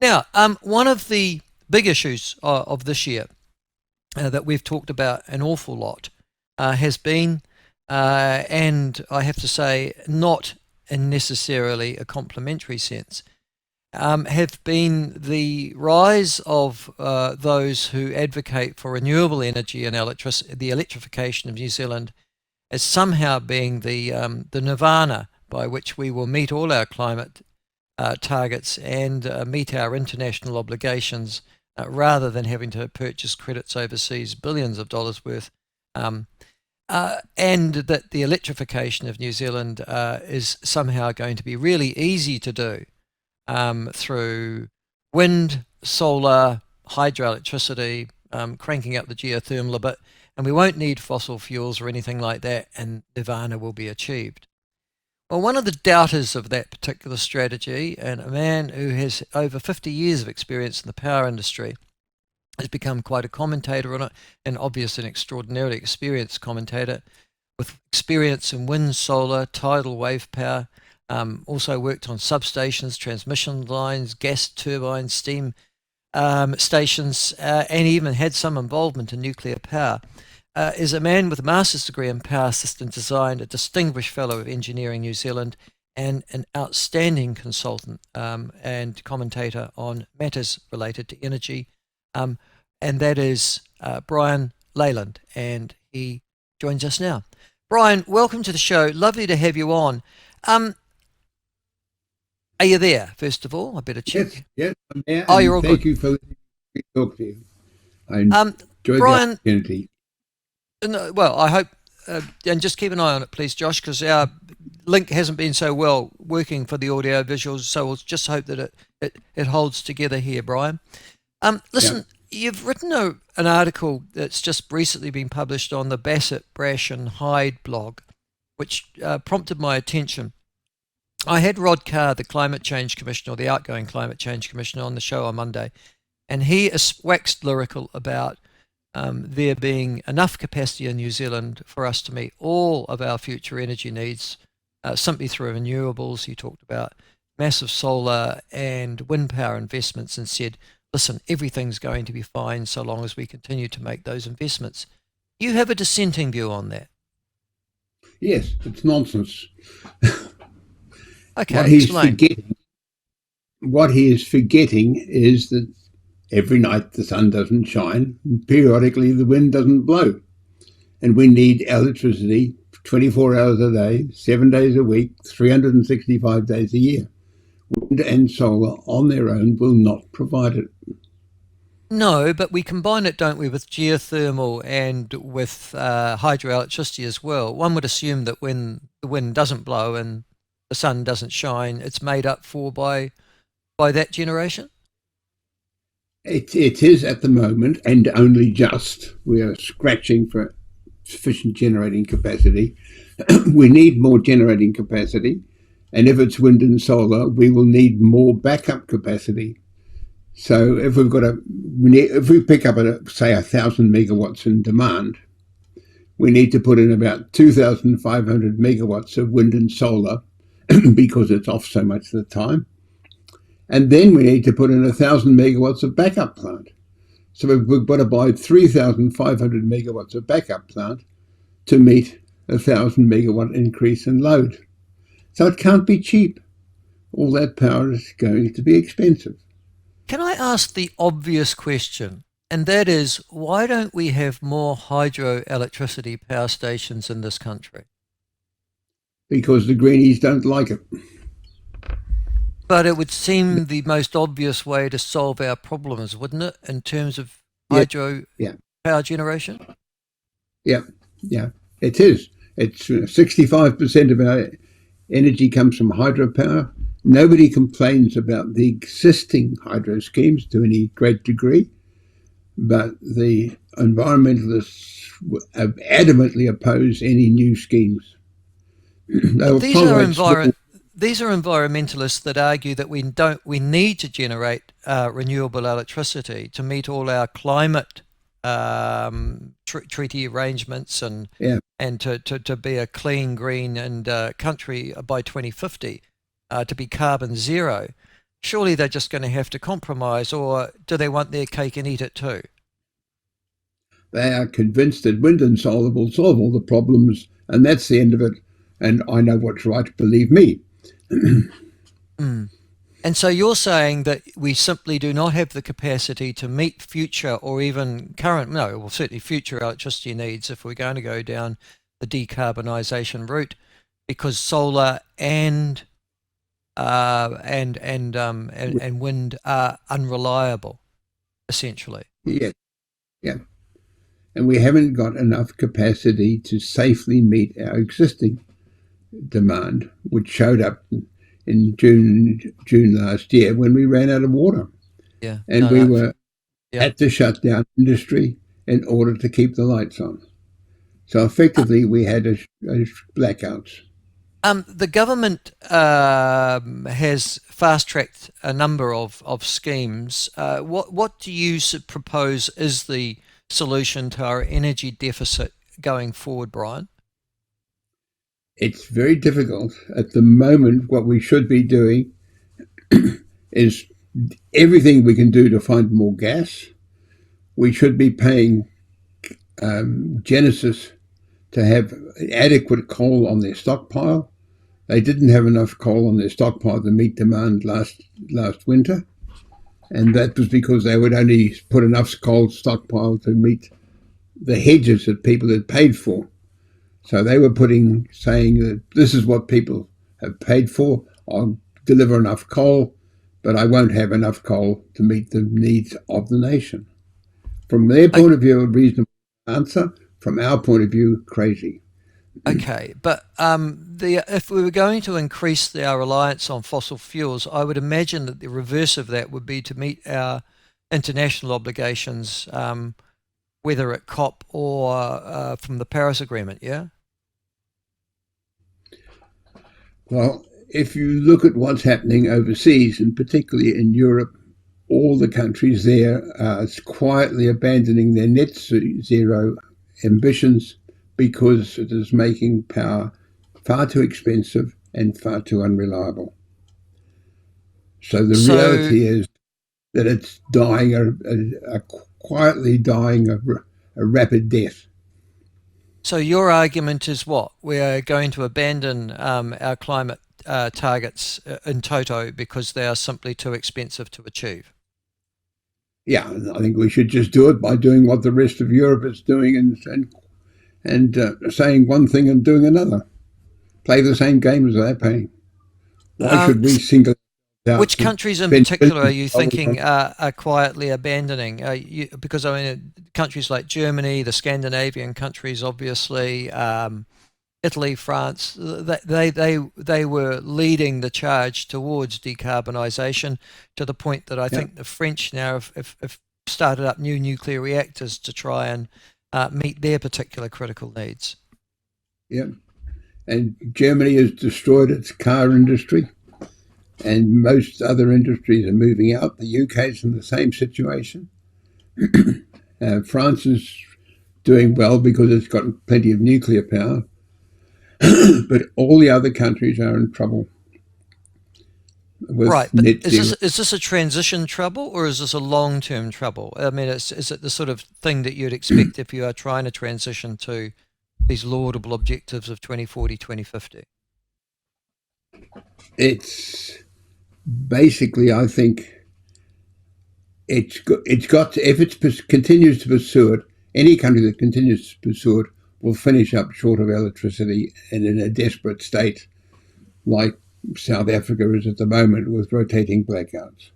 Now, one of the big issues of this year that we've talked about an awful lot has been, and I have to say, not in necessarily a complimentary sense, have been the rise of those who advocate for renewable energy and the electrification of New Zealand as somehow being the nirvana by which we will meet all our climate targets and meet our international obligations rather than having to purchase credits overseas, billions of dollars worth. Um, and that the electrification of New Zealand is somehow going to be really easy to do through wind, solar, hydroelectricity, cranking up the geothermal a bit, and we won't need fossil fuels or anything like that, and nirvana will be achieved. Well, one of the doubters of that particular strategy, and a man who has over 50 years of experience in the power industry, has become quite a commentator on it, an obvious and extraordinarily experienced commentator with experience in wind, solar, tidal wave power. Also worked on substations, transmission lines, gas turbines, steam stations, and even had some involvement in nuclear power. Is a man with a master's degree in power system design, a distinguished fellow of Engineering New Zealand, and an outstanding consultant and commentator on matters related to energy. And that is Bryan Leyland, and he joins us now. Bryan, welcome to the show. Lovely to have you on. Are you there, first of all? I better check. Yes, I'm there, Oh, you're and all thank good. you for letting me talk to you. I Um, enjoyed the Bryan, opportunity. no, well, I hope, and just keep an eye on it, please, Josh, because our link hasn't been so well working for the audio visuals, so we'll just hope that it holds together here, Bryan. Yeah, Listen, you've written an article that's just recently been published on the Bassett, Brash and Hyde blog, which prompted my attention. I had Rod Carr, the Climate Change Commissioner, or the outgoing Climate Change Commissioner, on the show on Monday, and he is waxed lyrical about there being enough capacity in New Zealand for us to meet all of our future energy needs simply through renewables. He talked about massive solar and wind power investments and said, listen, everything's going to be fine so long as we continue to make those investments. You have a dissenting view on that. yes, it's nonsense. What Okay, he's explain. forgetting, what he is forgetting is that every night the sun doesn't shine, and periodically the wind doesn't blow, and we need electricity 24 hours a day, 7 days a week, 365 days a year. Wind and solar on their own will not provide it. No, but we combine it, don't we, with geothermal and with hydroelectricity as well. One would assume that when the wind doesn't blow and the sun doesn't shine, it's made up for by that generation. It is at the moment, and only just. We are scratching for sufficient generating capacity. We need more generating capacity, and if it's wind and solar, we will need more backup capacity. So if we pick up say 1,000 megawatts in demand, we need to put in about 2,500 megawatts of wind and solar because it's off so much of the time. And then we need to put in 1,000 megawatts of backup plant. So we've got to buy 3,500 megawatts of backup plant to meet 1,000 megawatt increase in load. So it can't be cheap. All that power is going to be expensive. Can I ask the obvious question? And that is, why don't we have more hydroelectricity power stations in this country? Because the greenies don't like it. But it would seem the most obvious way to solve our problems, wouldn't it, in terms of Yeah, hydro yeah, power generation? yeah, yeah. It is. It's 65% of our energy comes from hydropower. Nobody complains about the existing hydro schemes to any great degree, but the environmentalists have adamantly opposed any new schemes. They But will tolerate small. these are environmentalists that argue that we need to generate renewable electricity to meet all our climate treaty arrangements Yeah, and to be a clean, green and country by 2050 to be carbon zero. surely they're just going to have to compromise, or do they want their cake and eat it too? They are convinced that wind and solar will solve all the problems, and that's the end of it. And I know what's right, believe me. Mm. And so you're saying that we simply do not have the capacity to meet future or even current, no, well, certainly future electricity needs if we're going to go down the decarbonisation route, because solar and wind are unreliable, essentially. Yeah, yeah. And we haven't got enough capacity to safely meet our existing demand, which showed up in June last year when we ran out of water, Yeah. and No, we no. were Yeah. had to shut down industry in order to keep the lights on. So effectively, we had a blackouts. The government has fast-tracked a number of schemes. What do you propose is the solution to our energy deficit going forward, Bryan? It's very difficult at the moment. What we should be doing is everything we can do to find more gas. We should be paying Genesis to have adequate coal on their stockpile. They didn't have enough coal on their stockpile to meet demand last winter, and that was because they would only put enough coal stockpile to meet the hedges that people had paid for. So they were saying that this is what people have paid for. I'll deliver enough coal, but I won't have enough coal to meet the needs of the nation. From their point of view, a reasonable answer. From our point of view, crazy. Okay, but if we were going to increase our reliance on fossil fuels, I would imagine that the reverse of that would be to meet our international obligations, whether at COP or from the Paris Agreement, yeah? Well, if you look at what's happening overseas, and particularly in Europe, all the countries there are quietly abandoning their net zero ambitions because it is making power far too expensive and far too unreliable. So the reality is that it's dying, quietly dying a rapid death. So your argument is what? We are going to abandon our climate targets in toto because they are simply too expensive to achieve. Yeah, I think we should just do it by doing what the rest of Europe is doing and saying one thing and doing another. Play the same game as they're playing. Why should we single out? Which countries in particular are you thinking are quietly abandoning? Because I mean, countries like Germany, the Scandinavian countries, obviously, Italy, France, they were leading the charge towards decarbonisation to the point that I think the French now have started up new nuclear reactors to try and meet their particular critical needs. Yeah, and Germany has destroyed its car industry, and most other industries are moving out. The UK is in the same situation. France is doing well because it's got plenty of nuclear power. But all the other countries are in trouble. Right, but is this a transition trouble or is this a long-term trouble? I mean, is it the sort of thing that you'd expect if you are trying to transition to these laudable objectives of 2040, 2050? It's basically, I think, it's got to, if it continues to pursue it, any country that continues to pursue it will finish up short of electricity and in a desperate state like South Africa is at the moment with rotating blackouts.